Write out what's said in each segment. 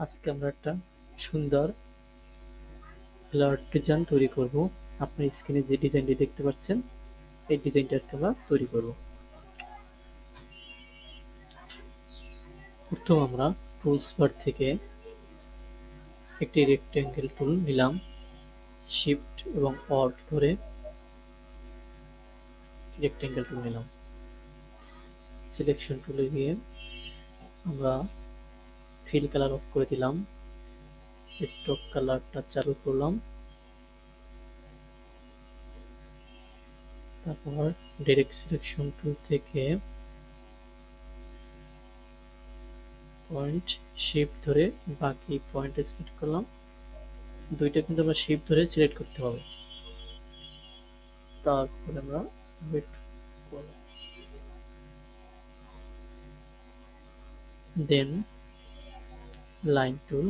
আজকে আমরা একটা সুন্দর ফ্লাওয়ার ডিজাইন তৈরি করব। আপনার স্ক্রিনে যে ডিজাইনটি দেখতে পাচ্ছেন এই ডিজাইনটা আজকে আমরা তৈরি করব। প্রথম আমরা টুলস বার থেকে একটি রেক্টেঙ্গেল টুল নিলাম, শিফট এবং অল্ট ধরে রেক্টেঙ্গেল টুল নিলাম। সিলেকশন টুলে গিয়ে আমরা ফিল কালার অফ করে দিলাম, স্টক কালারটা চালু করলাম, তারপর ডাইরেক্ট সিলেকশন টুল থেকে পয়েন্ট শিফট ধরে বাকি পয়েন্ট সিলেক্ট করলাম। দুইটা কিন্তু আমরা শিফট ধরে সিলেক্ট করতে হবে। তারপরে আমরা ওয়েট করলাম, দেন লাইন টুল,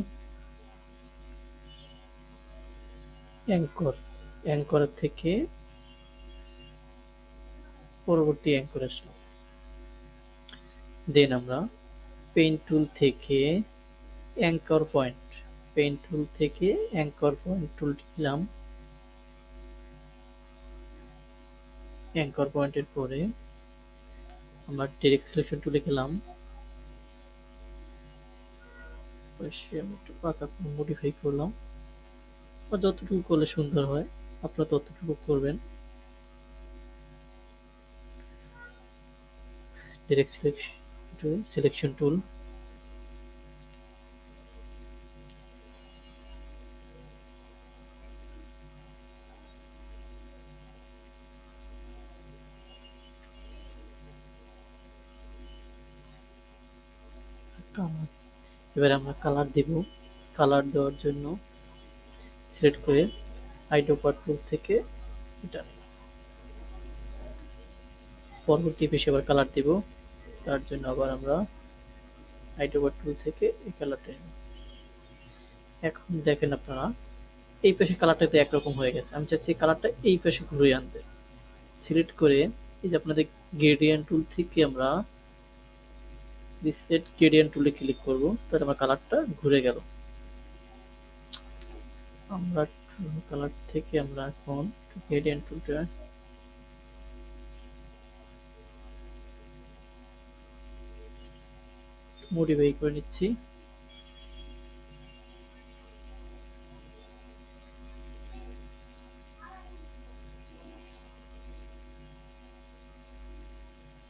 অ্যাঙ্কর থেকে পরবর্তী অ্যাঙ্কর আসলো। দেন আমরা পেইন টুল থেকে অ্যাঙ্কর পয়েন্ট টুলটি নিলাম। অ্যাঙ্কর পয়েন্টের পরে আমরা ডাইরেক্ট সিলেকশন টুলে গেলাম, একটু পাকা মডিফাই করলাম, বা যতটুকু করলে সুন্দর হয় আপনারা ততটুকু করবেন। ডাইরেক্ট সিলেকশন টুল, এবারে আমরা কালার দেব। কালার দেওয়ার জন্য সিলেক্ট করে আইড্রপার টুল থেকে এটা পরবর্তী পেশে আবার কালার দেব। তার জন্য আবার আমরা আইড্রপার টুল থেকে এই কালারটা নেব। এখন দেখেন আপনারা এই পাশে কালারটা তো একরকম হয়ে গেছে, আমি চাচ্ছি কালারটা এই পাশে ঘুরিয়ে আনতে। সিলেক্ট করে এই যে আপনাদের গ্রেডিয়েন্ট টুল থেকে আমরা রিসেট গ্রেডিয়েন্ট টুলে ক্লিক করব, তাহলে আমার কালারটা ঘুরে গেল। আমরা কালার থেকে আমরা এখন গ্রেডিয়েন্ট টুলটা মডিফাই করে নিচ্ছি।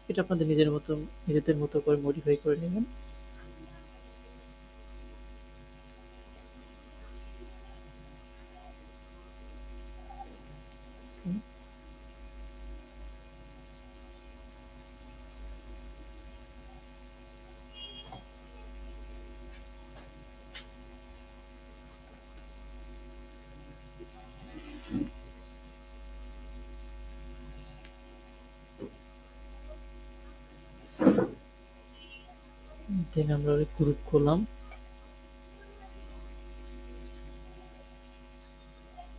এটা আপনাদের নিজেদের মতো করে মডিফাই করে নেবেন। দেন আমরা গ্রুপ করলাম,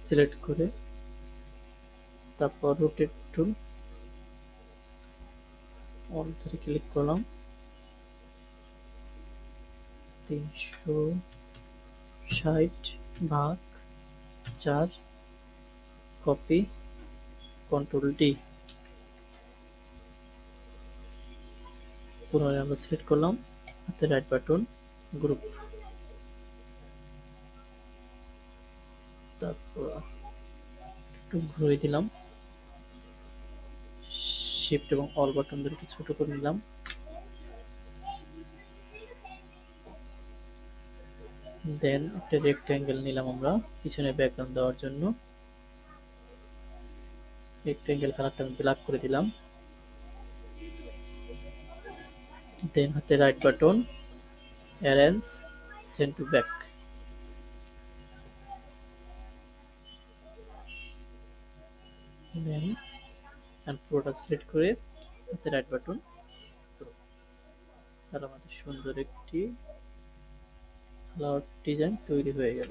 সিলেক্ট করে তারপর রোটেট টুল অল ধরে ক্লিক করলাম, 360/4 কপি, কন্ট্রোল ডি। পুনরায় আমরা সিলেক্ট করলাম, হাতে রাইট বাটন গ্রুপ, তারপর একটু ঘুরে দিলাম, শিফট এবং অল বাটন ধরে একটু ছোট করে নিলাম। দেন একটা রেক্ট্যাঙ্গেল নিলাম আমরা পিছনে ব্যাকগ্রাউন্ড দেওয়ার জন্য। রেক্ট্যাঙ্গেল কালারটা আমি ব্ল্যাক করে দিলাম। দেন হাতে right button arrange send to back. Then পুরোটা সিলেক্ট করে হাতে রাইট বাটন, তাহলে আমাদের সুন্দর একটি ফ্লাওয়ার ডিজাইন তৈরি হয়ে গেল।